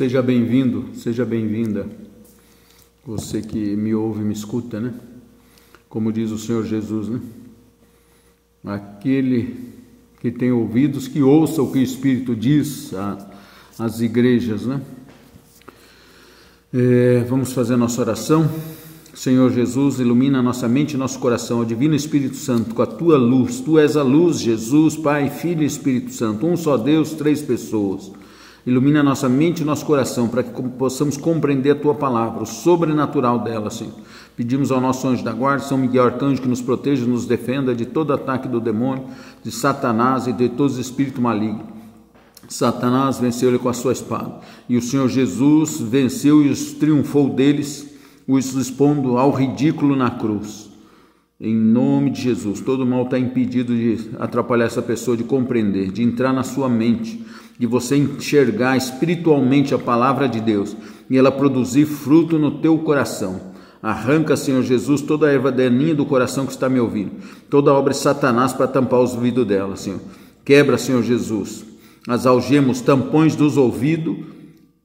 Seja bem-vindo, seja bem-vinda, você que me ouve e me escuta, né? Como diz o Senhor Jesus, né? Aquele que tem ouvidos, que ouça o que o Espírito diz às igrejas, né? Vamos fazer a nossa oração. Senhor Jesus, ilumina nossa mente e nosso coração, ó Divino Espírito Santo, com a Tua luz. Tu és a luz, Jesus, Pai, Filho e Espírito Santo, um só Deus, três pessoas. Ilumina nossa mente e nosso coração, para que possamos compreender a Tua palavra, o sobrenatural dela, Senhor. Pedimos ao nosso anjo da guarda, São Miguel Arcanjo, que nos proteja e nos defenda de todo ataque do demônio, de Satanás e de todos os espíritos malignos. Satanás venceu ele com a sua espada, e o Senhor Jesus venceu e os triunfou deles, os expondo ao ridículo na cruz. Em nome de Jesus, todo mal está impedido de atrapalhar essa pessoa, de compreender, de entrar na sua mente, de você enxergar espiritualmente a palavra de Deus e ela produzir fruto no teu coração. Arranca, Senhor Jesus, toda a erva daninha do coração que está me ouvindo, toda a obra de Satanás para tampar os ouvidos dela, Senhor. Quebra, Senhor Jesus, as algemas, os tampões dos ouvidos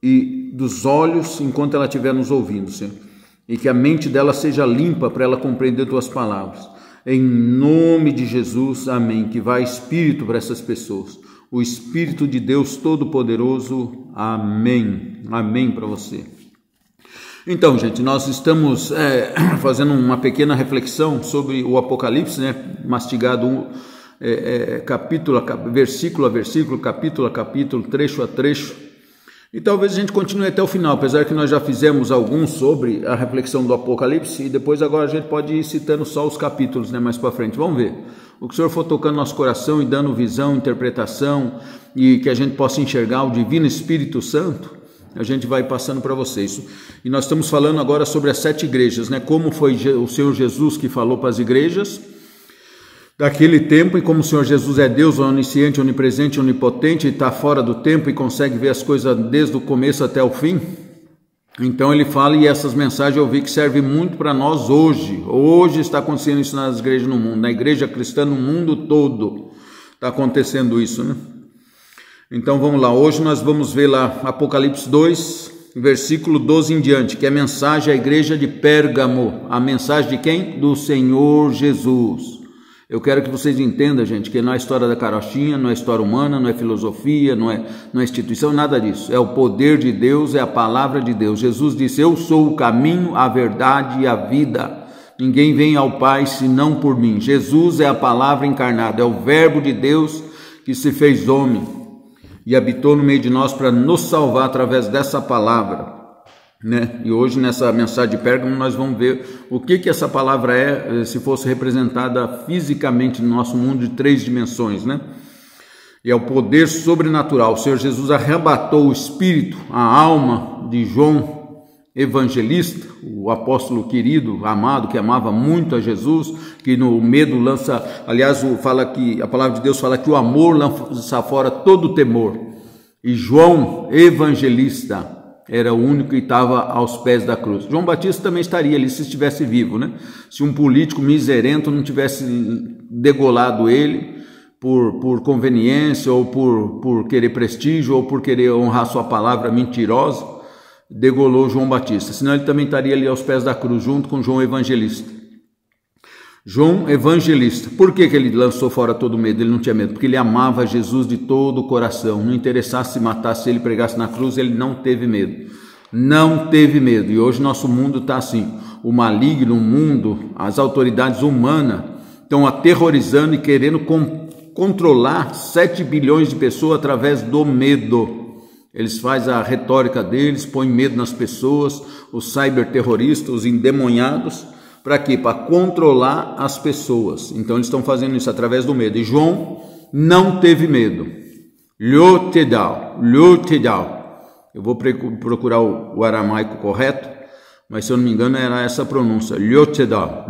e dos olhos enquanto ela estiver nos ouvindo, Senhor. E que a mente dela seja limpa para ela compreender tuas palavras. Em nome de Jesus, amém. Que vá Espírito para essas pessoas. O Espírito de Deus Todo-Poderoso, amém. Amém para você. Então, gente, nós estamos fazendo uma pequena reflexão sobre o Apocalipse, né? Mastigado versículo a versículo, capítulo a capítulo, trecho a trecho. E talvez a gente continue até o final, apesar que nós já fizemos alguns sobre a reflexão do Apocalipse, e depois agora a gente pode ir citando só os capítulos, né, mais para frente. Vamos ver. O que o Senhor for tocando nosso coração e dando visão, interpretação, e que a gente possa enxergar o Divino Espírito Santo, a gente vai passando para vocês. E nós estamos falando agora sobre as 7 igrejas, né? Como foi o Senhor Jesus que falou para as igrejas daquele tempo, e como o Senhor Jesus é Deus, onisciente, onipresente, onipotente, e está fora do tempo e consegue ver as coisas desde o começo até o fim. Então ele fala, e essas mensagens eu vi que servem muito para nós hoje. Hoje está acontecendo isso nas igrejas no mundo, na igreja cristã no mundo todo está acontecendo isso, né? Então vamos lá, hoje nós vamos ver lá Apocalipse 2, versículo 12 em diante, que é a mensagem à igreja de Pérgamo. A mensagem de quem? Do Senhor Jesus. Eu quero que vocês entendam, gente, que não é história da carochinha, não é história humana, não é filosofia, não é instituição, nada disso. É o poder de Deus, é a palavra de Deus. Jesus disse, eu sou o caminho, a verdade e a vida. Ninguém vem ao Pai senão por mim. Jesus é a palavra encarnada, é o verbo de Deus que se fez homem e habitou no meio de nós para nos salvar através dessa palavra, né? E hoje nessa mensagem de Pérgamo nós vamos ver o que essa palavra é, se fosse representada fisicamente no nosso mundo de 3 dimensões, né? E é o poder sobrenatural. O Senhor Jesus arrebatou o espírito, a alma de João Evangelista, o apóstolo querido, amado, que amava muito a Jesus, que no medo lança, aliás, a palavra de Deus fala que o amor lança fora todo o temor. E João Evangelista era o único que estava aos pés da cruz. João Batista também estaria ali se estivesse vivo, né? Se um político miserento não tivesse degolado ele por conveniência, ou por querer prestígio, ou por querer honrar sua palavra mentirosa, degolou João Batista. Senão ele também estaria ali aos pés da cruz, junto com João Evangelista. João Evangelista. Por que ele lançou fora todo medo? Ele não tinha medo, porque ele amava Jesus de todo o coração. Não interessasse se matasse, se ele pregasse na cruz, ele não teve medo. Não teve medo. E hoje nosso mundo está assim. O maligno, o mundo, as autoridades humanas estão aterrorizando e querendo controlar 7 bilhões de pessoas através do medo. Eles fazem a retórica deles, põem medo nas pessoas, os cyberterroristas, os endemoniados. Para quê? Para controlar as pessoas. Então eles estão fazendo isso através do medo. E João não teve medo. Lhotedal. Eu vou procurar o aramaico correto, mas se eu não me engano era essa a pronúncia. Lhotedal.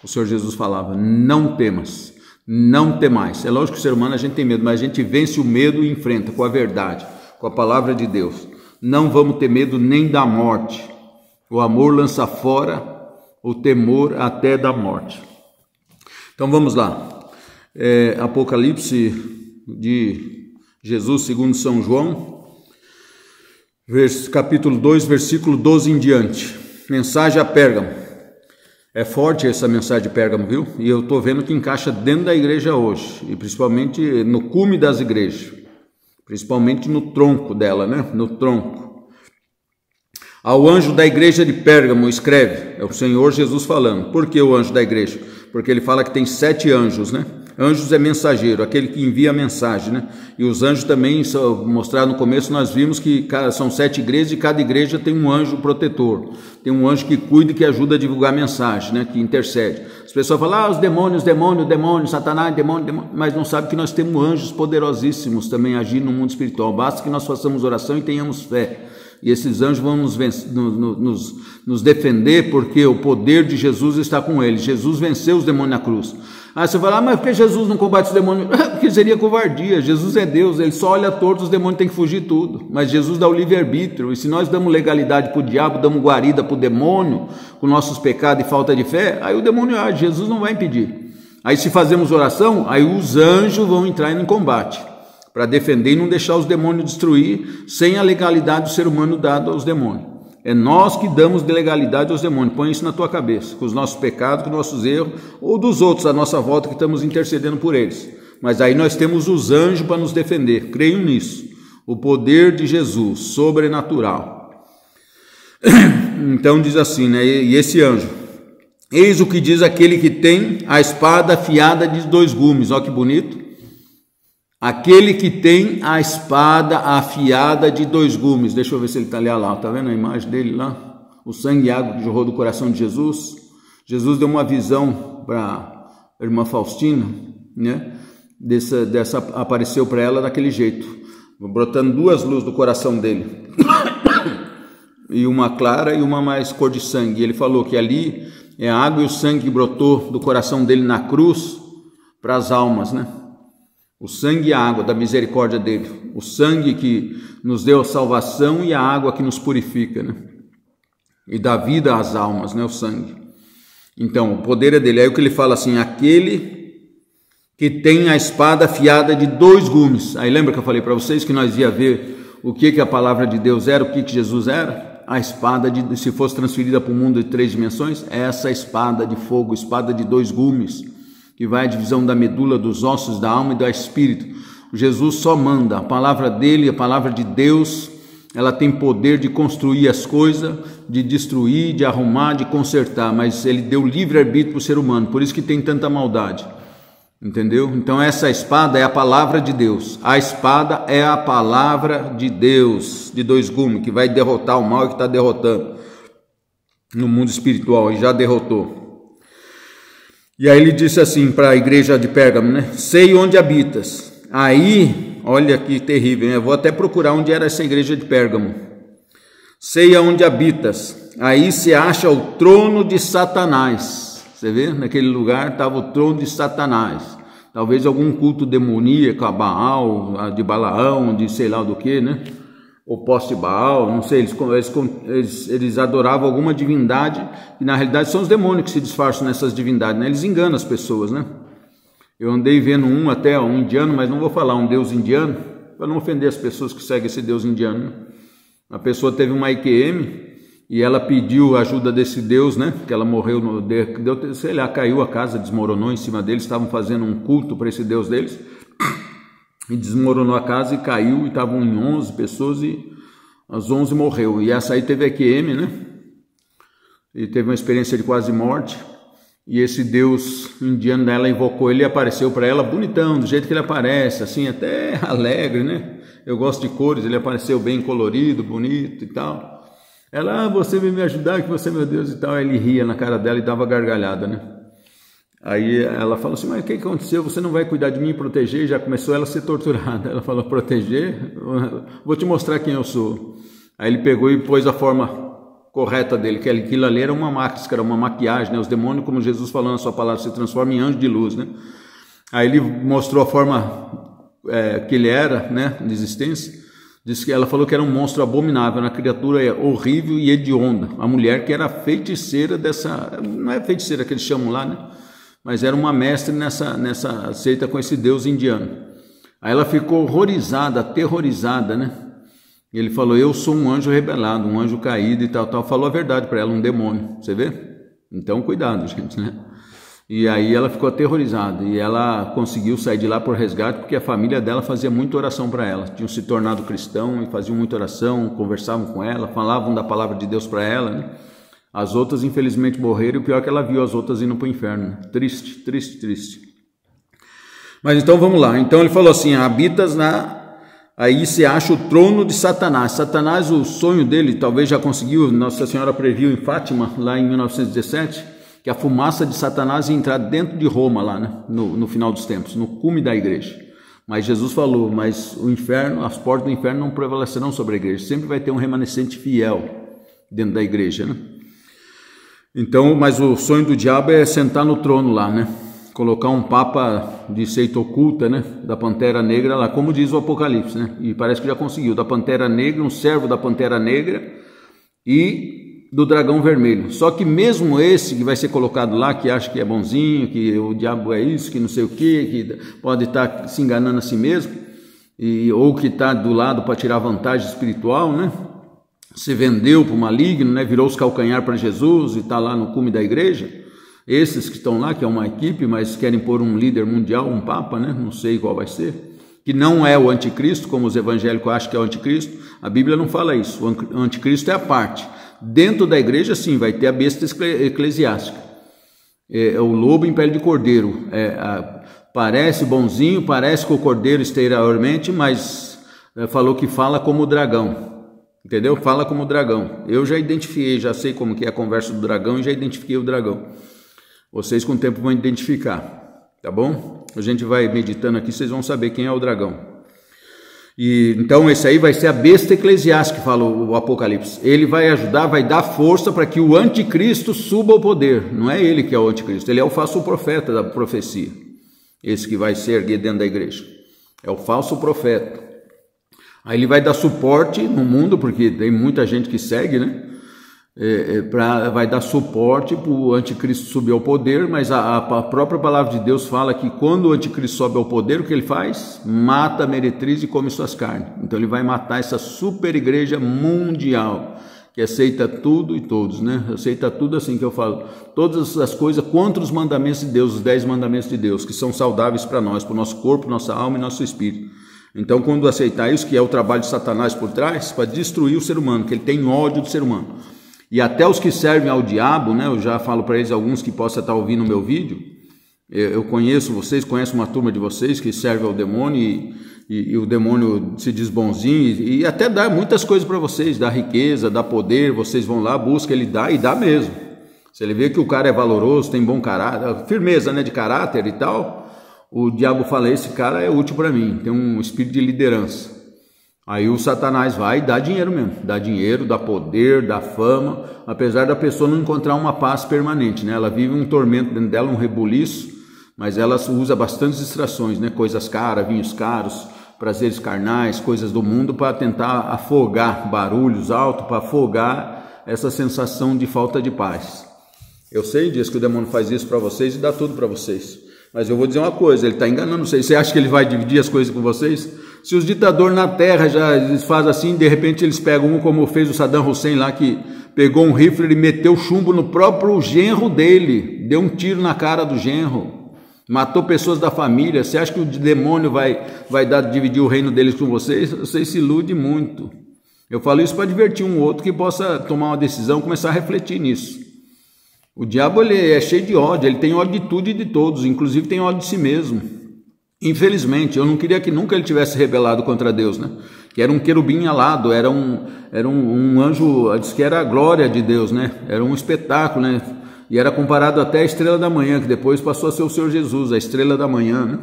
O Senhor Jesus falava, não temas, não temais. É lógico que o ser humano a gente tem medo, mas a gente vence o medo e enfrenta com a verdade, com a palavra de Deus. Não vamos ter medo nem da morte. O amor lança fora o temor até da morte. Então vamos lá. Apocalipse de Jesus segundo São João, capítulo 2, versículo 12 em diante. Mensagem a Pérgamo. É forte essa mensagem de Pérgamo, viu? E eu estou vendo que encaixa dentro da igreja hoje, e principalmente no cume das igrejas, principalmente no tronco dela, né? No tronco. Ao anjo da igreja de Pérgamo escreve, é o Senhor Jesus falando. Por que o anjo da igreja? Porque ele fala que tem 7 anjos, né? Anjos é mensageiro, aquele que envia a mensagem, né? E os anjos também, mostrado no começo, nós vimos que são 7 igrejas e cada igreja tem um anjo protetor. Tem um anjo que cuida e que ajuda a divulgar a mensagem, né? Que intercede. As pessoas falam, os demônios, Satanás, demônio, mas não sabem que nós temos anjos poderosíssimos também agindo no mundo espiritual. Basta que nós façamos oração e tenhamos fé. E esses anjos vão nos defender, porque o poder de Jesus está com eles. Jesus venceu os demônios na cruz. Aí você vai lá, mas por que Jesus não combate os demônios? Porque seria covardia. Jesus é Deus, ele só olha torto, os demônios têm que fugir tudo. Mas Jesus dá o livre-arbítrio, e se nós damos legalidade para o diabo, damos guarida para o demônio, com nossos pecados e falta de fé, aí o demônio age, Jesus não vai impedir. Aí se fazemos oração, aí os anjos vão entrar em combate, para defender e não deixar os demônios destruir, sem a legalidade do ser humano dado aos demônios. É nós que damos legalidade aos demônios. Põe isso na tua cabeça, com os nossos pecados, com os nossos erros, ou dos outros à nossa volta que estamos intercedendo por eles. Mas aí nós temos os anjos para nos defender. Creio nisso. O poder de Jesus, sobrenatural. Então diz assim, né? E esse anjo: eis o que diz aquele que tem a espada afiada de 2 gumes. Olha que bonito. Aquele que tem a espada afiada de 2 gumes. Deixa eu ver se ele está ali lá. Está vendo a imagem dele lá? O sangue e água que jorrou do coração de Jesus. Jesus deu uma visão para a irmã Faustina, né? Apareceu para ela daquele jeito, brotando 2 luzes do coração dele. E uma clara e uma mais cor de sangue. E ele falou que ali é a água e o sangue que brotou do coração dele na cruz para as almas, né? O sangue e a água da misericórdia dele, o sangue que nos deu a salvação e a água que nos purifica, né? E dá vida às almas, né? O sangue. Então, o poder é dele. Aí o que ele fala assim, aquele que tem a espada afiada de 2 gumes. Aí lembra que eu falei para vocês que nós ia ver o que a palavra de Deus era, o que Jesus era? A espada, se fosse transferida para o mundo de 3 dimensões, essa espada de fogo, espada de 2 gumes, que vai à divisão da medula, dos ossos, da alma e do espírito. Jesus só manda. A palavra dele, a palavra de Deus, ela tem poder de construir as coisas, de destruir, de arrumar, de consertar, mas ele deu livre-arbítrio para o ser humano, por isso que tem tanta maldade, entendeu? Então essa espada é a palavra de Deus. A espada é a palavra de Deus, de 2 gumes, que vai derrotar o mal e que está derrotando no mundo espiritual, e já derrotou. E aí ele disse assim para a igreja de Pérgamo, né? Sei onde habitas. Aí, olha que terrível, né? Eu vou até procurar onde era essa igreja de Pérgamo. Sei aonde habitas. Aí se acha o trono de Satanás. Você vê? Naquele lugar estava o trono de Satanás. Talvez algum culto demoníaco a Baal, de Balaão, de sei lá do que, né? Ou poste Baal, não sei, eles adoravam alguma divindade, e na realidade são os demônios que se disfarçam nessas divindades, né? Eles enganam as pessoas, né? Eu andei vendo um indiano, mas não vou falar um deus indiano, para não ofender as pessoas que seguem esse deus indiano, né? A pessoa teve uma IQM, e ela pediu ajuda desse deus, né? Que ela morreu, sei lá, caiu a casa, desmoronou em cima deles, estavam fazendo um culto para esse deus deles, e desmoronou a casa e caiu, e estavam em 11 pessoas e as 11 morreu. E essa aí teve EQM, né? E teve uma experiência de quase morte. E esse deus indiano dela invocou ele e apareceu para ela bonitão, do jeito que ele aparece, assim, até alegre, né? Eu gosto de cores, ele apareceu bem colorido, bonito e tal. Ela, você veio me ajudar, que você é meu Deus e tal. Aí ele ria na cara dela e dava gargalhada, né? Aí ela falou assim, mas o que aconteceu? Você não vai cuidar de mim e proteger? Já começou ela a ser torturada. Ela falou, proteger? Vou te mostrar quem eu sou. Aí ele pegou e pôs a forma correta dele, que aquilo ali era uma máscara, uma maquiagem, né? Os demônios, como Jesus falou na sua palavra, se transformam em anjo de luz, né? Aí ele mostrou a forma que ele era, né, de existência. Disse que ela falou que era um monstro abominável, uma criatura horrível e hedionda. A mulher que era feiticeira dessa... Não é feiticeira que eles chamam lá, né? Mas era uma mestre nessa seita com esse deus indiano. Aí ela ficou horrorizada, aterrorizada, né? Ele falou, eu sou um anjo rebelado, um anjo caído e tal. Falou a verdade para ela, um demônio. Você vê? Então, cuidado, gente, né? E aí ela ficou aterrorizada e ela conseguiu sair de lá por resgate porque a família dela fazia muita oração para ela. Tinham se tornado cristão e faziam muita oração, conversavam com ela, falavam da palavra de Deus para ela, né? As outras, infelizmente, morreram e o pior é que ela viu as outras indo para o inferno. Né? Triste, triste, triste. Mas então vamos lá. Então ele falou assim, habitas aí se acha o trono de Satanás. Satanás, o sonho dele, talvez já conseguiu, Nossa Senhora previu em Fátima, lá em 1917, que a fumaça de Satanás ia entrar dentro de Roma, lá, né? no final dos tempos, no cume da igreja. Mas Jesus falou, mas o inferno, as portas do inferno não prevalecerão sobre a igreja. Sempre vai ter um remanescente fiel dentro da igreja, né? Então, mas o sonho do diabo é sentar no trono lá, né? Colocar um papa de seita oculta, né? Da Pantera Negra lá, como diz o Apocalipse, né? E parece que já conseguiu, da Pantera Negra, um servo da Pantera Negra e do dragão vermelho. Só que mesmo esse que vai ser colocado lá, que acha que é bonzinho, que o diabo é isso, que não sei o quê, que pode estar se enganando a si mesmo, ou que está do lado para tirar vantagem espiritual, né? Se vendeu para o maligno, né? Virou os calcanhar para Jesus e está lá no cume da igreja. Esses que estão lá, que é uma equipe, mas querem pôr um líder mundial, um papa, né? Não sei qual vai ser, que não é o anticristo, como os evangélicos acham que é o anticristo. A Bíblia não fala isso, o anticristo é a parte. Dentro da igreja, sim, vai ter a besta eclesiástica, o lobo em pele de cordeiro, parece bonzinho, parece que o cordeiro exteriormente, mas falou que fala como o dragão. Entendeu? Fala como dragão. Eu já identifiquei, já sei como que é a conversa do dragão e já identifiquei o dragão. Vocês com o tempo vão identificar, tá bom? A gente vai meditando aqui, vocês vão saber quem é o dragão. E então esse aí vai ser a besta eclesiástica, fala o Apocalipse. Ele vai ajudar, vai dar força para que o anticristo suba ao poder. Não é ele que é o anticristo, ele é o falso profeta da profecia. Esse que vai ser erguido dentro da igreja. É o falso profeta. Aí ele vai dar suporte no mundo, porque tem muita gente que segue, né? Vai dar suporte para o anticristo subir ao poder, mas a própria palavra de Deus fala que quando o anticristo sobe ao poder, o que ele faz? Mata a meretriz e come suas carnes. Então ele vai matar essa super igreja mundial, que aceita tudo e todos, né? Aceita tudo assim que eu falo, todas as coisas contra os mandamentos de Deus, os 10 mandamentos de Deus, que são saudáveis para nós, para o nosso corpo, nossa alma e nosso espírito. Então, quando aceitar isso, que é o trabalho de Satanás por trás, para destruir o ser humano, que ele tem ódio do ser humano. E até os que servem ao diabo, né? Eu já falo para eles, alguns que possam estar ouvindo o meu vídeo, eu conheço vocês, conheço uma turma de vocês que serve ao demônio e o demônio se diz bonzinho e até dá muitas coisas para vocês, dá riqueza, dá poder, vocês vão lá, buscam, ele dá e dá mesmo. Se ele vê que o cara é valoroso, tem bom caráter, firmeza, né, de caráter e tal, o diabo fala, esse cara é útil para mim, tem um espírito de liderança. Aí o Satanás vai e dá dinheiro mesmo, dá dinheiro, dá poder, dá fama, apesar da pessoa não encontrar uma paz permanente, né? Ela vive um tormento dentro dela, um rebuliço, mas ela usa bastante distrações, né? Coisas caras, vinhos caros, prazeres carnais, coisas do mundo, para tentar afogar barulhos altos, para afogar essa sensação de falta de paz. Eu sei disso, que o demônio faz isso para vocês e dá tudo para vocês. Mas eu vou dizer uma coisa, ele está enganando vocês. Você acha que ele vai dividir as coisas com vocês? Se os ditadores na terra já eles fazem assim, de repente eles pegam um como fez o Saddam Hussein lá, que pegou um rifle e meteu chumbo no próprio genro dele, deu um tiro na cara do genro, matou pessoas da família. Você acha que o demônio vai dividir o reino deles com vocês? Vocês se iludem muito. Eu falo isso para divertir um outro que possa tomar uma decisão, começar a refletir nisso. O diabo ele é cheio de ódio, ele tem ódio de tudo e de todos, inclusive tem ódio de si mesmo. Infelizmente, eu não queria que nunca ele tivesse rebelado contra Deus, né? Que era um querubim alado, era um anjo, diz que era a glória de Deus, né? Era um espetáculo, né? E era comparado até à estrela da manhã, que depois passou a ser o Senhor Jesus, a estrela da manhã, né?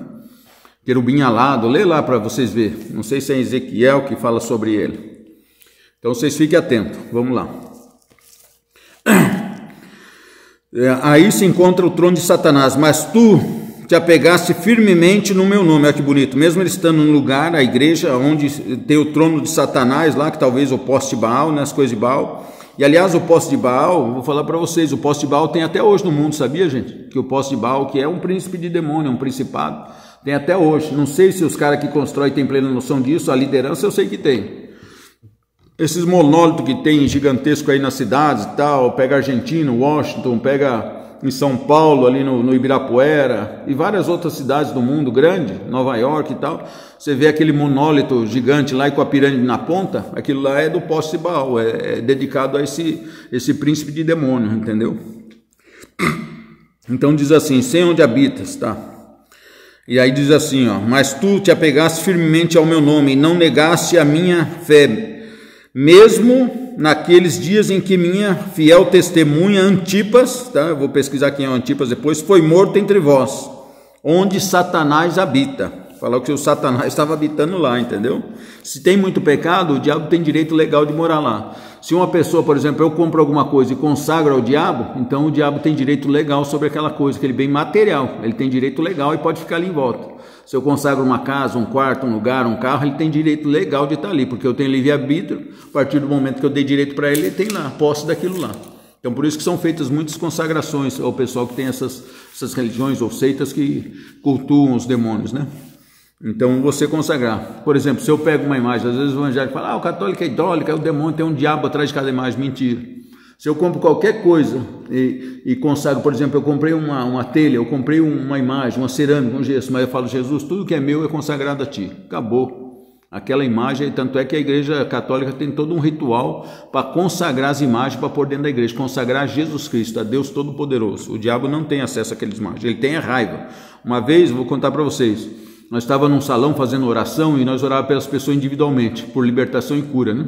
Querubim alado, lê lá para vocês verem. Não sei se é Ezequiel que fala sobre ele. Então vocês fiquem atentos, vamos lá. Aí se encontra o trono de Satanás, mas tu te apegaste firmemente no meu nome. Olha que bonito, mesmo ele estando num lugar, a igreja, onde tem o trono de Satanás lá, que talvez o poste de Baal, né, as coisas de Baal. E aliás, o poste de Baal, vou falar para vocês, o poste de Baal tem até hoje no mundo, sabia, gente? Que o poste de Baal, que é um príncipe de demônio, um principado, tem até hoje. Não sei se os caras que constroem têm plena noção disso, a liderança eu sei que tem. Esses monólitos que tem gigantesco aí nas cidades e tal, pega Argentina, Washington, pega em São Paulo, ali no Ibirapuera e várias outras cidades do mundo grande, Nova York e tal, você vê aquele monólito gigante lá e com a pirâmide na ponta, aquilo lá é do poste Baal, é dedicado a esse príncipe de demônio, entendeu? Então diz assim, sei onde habitas, tá? E aí diz assim, ó, mas tu te apegaste firmemente ao meu nome e não negaste a minha fé, mesmo naqueles dias em que minha fiel testemunha Antipas, tá? Eu vou pesquisar quem é o Antipas depois, foi morto entre vós, onde Satanás habita. Falou que o Satanás estava habitando lá, entendeu? Se tem muito pecado, o diabo tem direito legal de morar lá. Se uma pessoa, por exemplo, eu compro alguma coisa e consagro ao diabo, então o diabo tem direito legal sobre aquela coisa, aquele bem material, ele tem direito legal e pode ficar ali em volta. Se eu consagro uma casa, um quarto, um lugar, um carro, ele tem direito legal de estar ali, porque eu tenho livre-arbítrio, a partir do momento que eu dei direito para ele, ele tem lá, posse daquilo lá. Então por isso que são feitas muitas consagrações ao pessoal que tem essas religiões ou seitas que cultuam os demônios, né? Então você consagrar, por exemplo, se eu pego uma imagem, às vezes o evangélico fala, o católico é idólatra, o demônio tem um diabo atrás de cada imagem, mentira. Se eu compro qualquer coisa e consagro, por exemplo, eu comprei uma telha, eu comprei uma imagem, uma cerâmica, um gesso, mas eu falo, Jesus, tudo que é meu é consagrado a ti, acabou. Aquela imagem, tanto é que a igreja católica tem todo um ritual para consagrar as imagens para pôr dentro da igreja, consagrar a Jesus Cristo, a Deus Todo-Poderoso. O diabo não tem acesso àquelas imagens, ele tem a raiva. Uma vez, vou contar para vocês, nós estávamos num salão fazendo oração e nós orávamos pelas pessoas individualmente, por libertação e cura, né?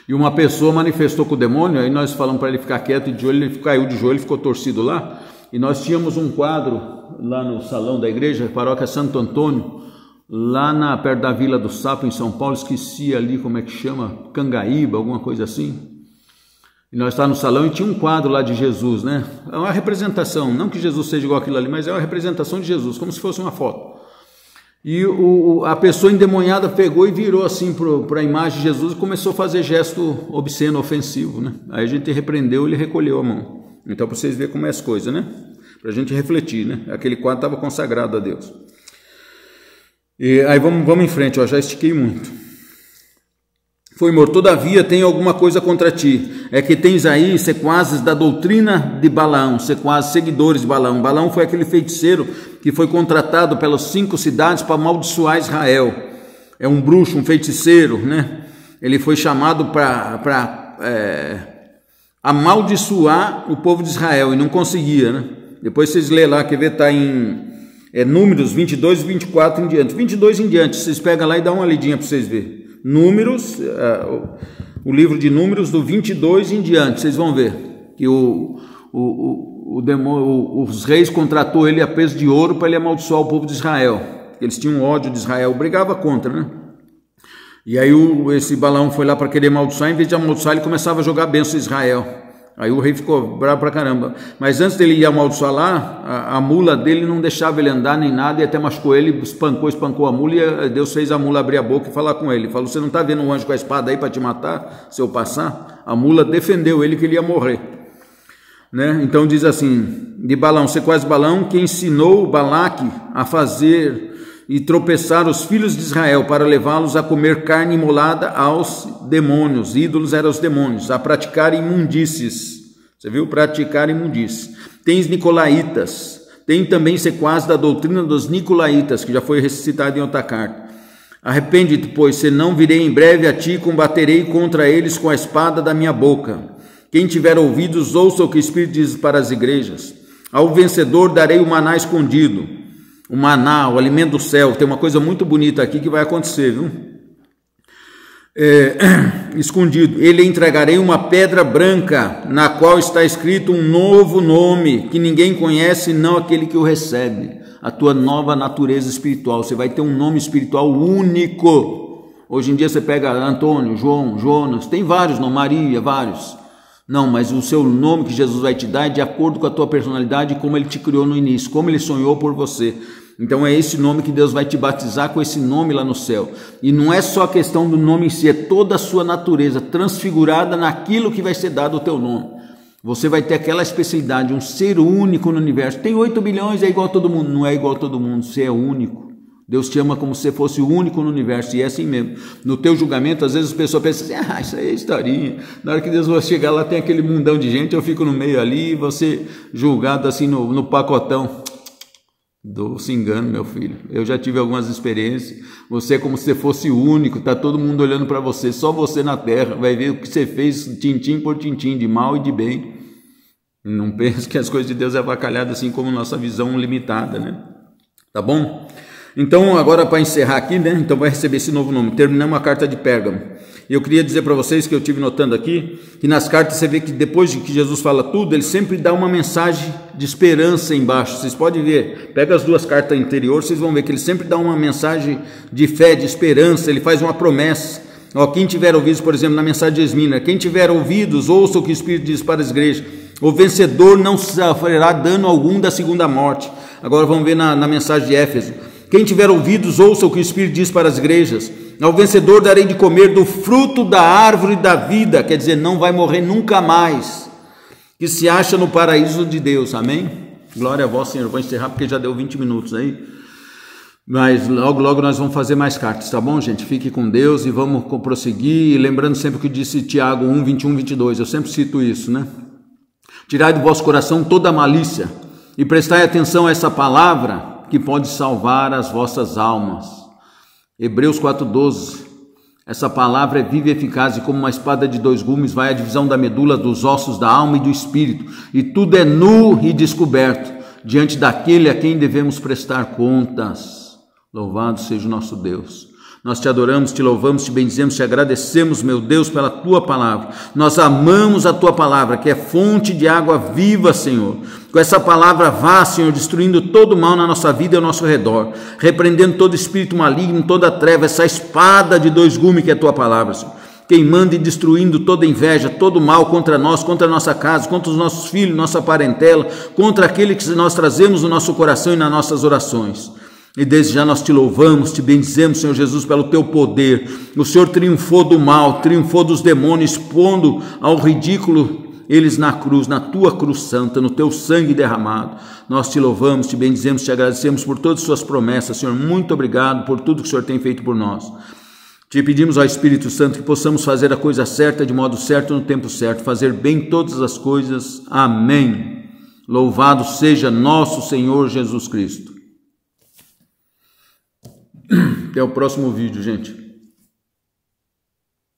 E uma pessoa manifestou com o demônio, aí nós falamos para ele ficar quieto e de joelho, ele caiu de joelho, ficou torcido lá, e nós tínhamos um quadro lá no salão da igreja, paróquia Santo Antônio, lá perto da Vila do Sapo, em São Paulo, esqueci ali como é que chama, Cangaíba, alguma coisa assim. E nós estávamos no salão e tinha um quadro lá de Jesus, né? É uma representação, não que Jesus seja igual aquilo ali, mas é uma representação de Jesus, como se fosse uma foto. E a pessoa endemoniada pegou e virou assim para a imagem de Jesus e começou a fazer gesto obsceno, ofensivo, né? Aí a gente repreendeu e ele recolheu a mão. Então para vocês verem como é as coisas, né? Para a gente refletir, né? Aquele quadro estava consagrado a Deus. E aí vamos em frente, ó, já estiquei muito. Foi morto, todavia tenho alguma coisa contra ti, é que tens aí sequazes da doutrina de Balaão, sequazes, seguidores de Balaão. Balaão foi aquele feiticeiro que foi contratado pelas 5 cidades para amaldiçoar Israel. É um bruxo, um feiticeiro, né? Ele foi chamado para amaldiçoar o povo de Israel e não conseguia, né? Depois vocês lêem lá, quer ver, está em Números 22 e 24 em diante. 22 em diante, vocês pegam lá e dá uma lidinha para vocês verem. Números, o livro de Números do 22 em diante, vocês vão ver que os reis contratou ele a peso de ouro para ele amaldiçoar o povo de Israel. Eles tinham ódio de Israel, brigava contra, né? E aí esse Balaão foi lá para querer amaldiçoar, em vez de amaldiçoar ele começava a jogar bênção em Israel. Aí o rei ficou bravo pra caramba, mas antes dele ir amaldiçoar lá, a mula dele não deixava ele andar nem nada, e até machucou ele, espancou a mula, e Deus fez a mula abrir a boca e falar com ele, falou, você não está vendo um anjo com a espada aí para te matar, se eu passar? A mula defendeu ele que ele ia morrer, né? Então diz assim, de Balaão, sequaz Balaão, que ensinou Balaque a fazer e tropeçar os filhos de Israel para levá-los a comer carne imolada aos demônios, ídolos eram os demônios, a praticar imundícies, você viu? Praticar imundícies. Tens nicolaítas, tem também sequaz da doutrina dos nicolaítas, que já foi recitado em outra carta. Arrepende-te, pois, senão virei em breve a ti e combaterei contra eles com a espada da minha boca. Quem tiver ouvidos, ouça o que o Espírito diz para as igrejas. Ao vencedor darei o maná escondido. O maná, o alimento do céu, tem uma coisa muito bonita aqui que vai acontecer, viu? Escondido, ele entregarei uma pedra branca, na qual está escrito um novo nome, que ninguém conhece, não aquele que o recebe, a tua nova natureza espiritual, você vai ter um nome espiritual único. Hoje em dia você pega Antônio, João, Jonas, tem vários, não, Maria, vários. Não, mas o seu nome que Jesus vai te dar é de acordo com a tua personalidade e como ele te criou no início, como ele sonhou por você. Então é esse nome que Deus vai te batizar, com esse nome lá no céu. E não é só a questão do nome em si, é toda a sua natureza transfigurada naquilo que vai ser dado o teu nome. Você vai ter aquela especialidade, um ser único no universo. Tem 8 bilhões, é igual a todo mundo. Não é igual a todo mundo, você é único. Deus te ama como se fosse o único no universo, e é assim mesmo. No teu julgamento, às vezes as pessoas pensam assim, isso aí é historinha. Na hora que Deus vai chegar lá, tem aquele mundão de gente, eu fico no meio ali, e você julgado assim no pacotão. Doce engano, meu filho. Eu já tive algumas experiências. Você é como se fosse o único, tá todo mundo olhando para você, só você na terra, vai ver o que você fez, tintim por tintim, de mal e de bem. Não pense que as coisas de Deus é avacalhada assim como nossa visão limitada, né? Tá bom? Então, agora para encerrar aqui, né? Então vai receber esse novo nome. Terminamos a carta de Pérgamo. Eu queria dizer para vocês que eu tive notando aqui, que nas cartas você vê que depois de que Jesus fala tudo, ele sempre dá uma mensagem de esperança embaixo. Vocês podem ver, pega as duas cartas anteriores, vocês vão ver que ele sempre dá uma mensagem de fé, de esperança, ele faz uma promessa. Ó, quem tiver ouvidos, por exemplo, na mensagem de Esmina, quem tiver ouvidos, ouça o que o Espírito diz para as igrejas. O vencedor não sofrerá dano algum da segunda morte. Agora vamos ver na mensagem de Éfeso. Quem tiver ouvidos, ouça o que o Espírito diz para as igrejas. Ao vencedor darei de comer do fruto da árvore da vida, quer dizer, não vai morrer nunca mais, que se acha no paraíso de Deus, amém? Glória a vós, Senhor. Vou encerrar porque já deu 20 minutos aí, mas logo nós vamos fazer mais cartas, tá bom, gente? Fique com Deus e vamos prosseguir, lembrando sempre o que disse Tiago 1, 21, 22, eu sempre cito isso, né? Tirai do vosso coração toda a malícia e prestai atenção a essa palavra que pode salvar as vossas almas. Hebreus 4:12, essa palavra é viva e eficaz, e como uma espada de dois gumes vai à divisão da medula, dos ossos, da alma e do espírito, e tudo é nu e descoberto diante daquele a quem devemos prestar contas. Louvado seja o nosso Deus. Nós te adoramos, te louvamos, te bendizemos, te agradecemos, meu Deus, pela tua palavra. Nós amamos a tua palavra, que é fonte de água viva, Senhor. Com essa palavra vá, Senhor, destruindo todo o mal na nossa vida e ao nosso redor, repreendendo todo espírito maligno, toda treva, essa espada de dois gumes que é a tua palavra, Senhor. Queimando e destruindo toda inveja, todo mal contra nós, contra a nossa casa, contra os nossos filhos, nossa parentela, contra aquele que nós trazemos no nosso coração e nas nossas orações. E desde já nós te louvamos, te bendizemos, Senhor Jesus, pelo teu poder. O Senhor triunfou do mal, triunfou dos demônios, expondo ao ridículo eles na cruz, na tua cruz santa, no teu sangue derramado. Nós te louvamos, te bendizemos, te agradecemos por todas as suas promessas, Senhor. Muito obrigado por tudo que o Senhor tem feito por nós. Te pedimos ao Espírito Santo que possamos fazer a coisa certa, de modo certo, no tempo certo, fazer bem todas as coisas. Amém. Louvado seja nosso Senhor Jesus Cristo. Até o próximo vídeo, gente.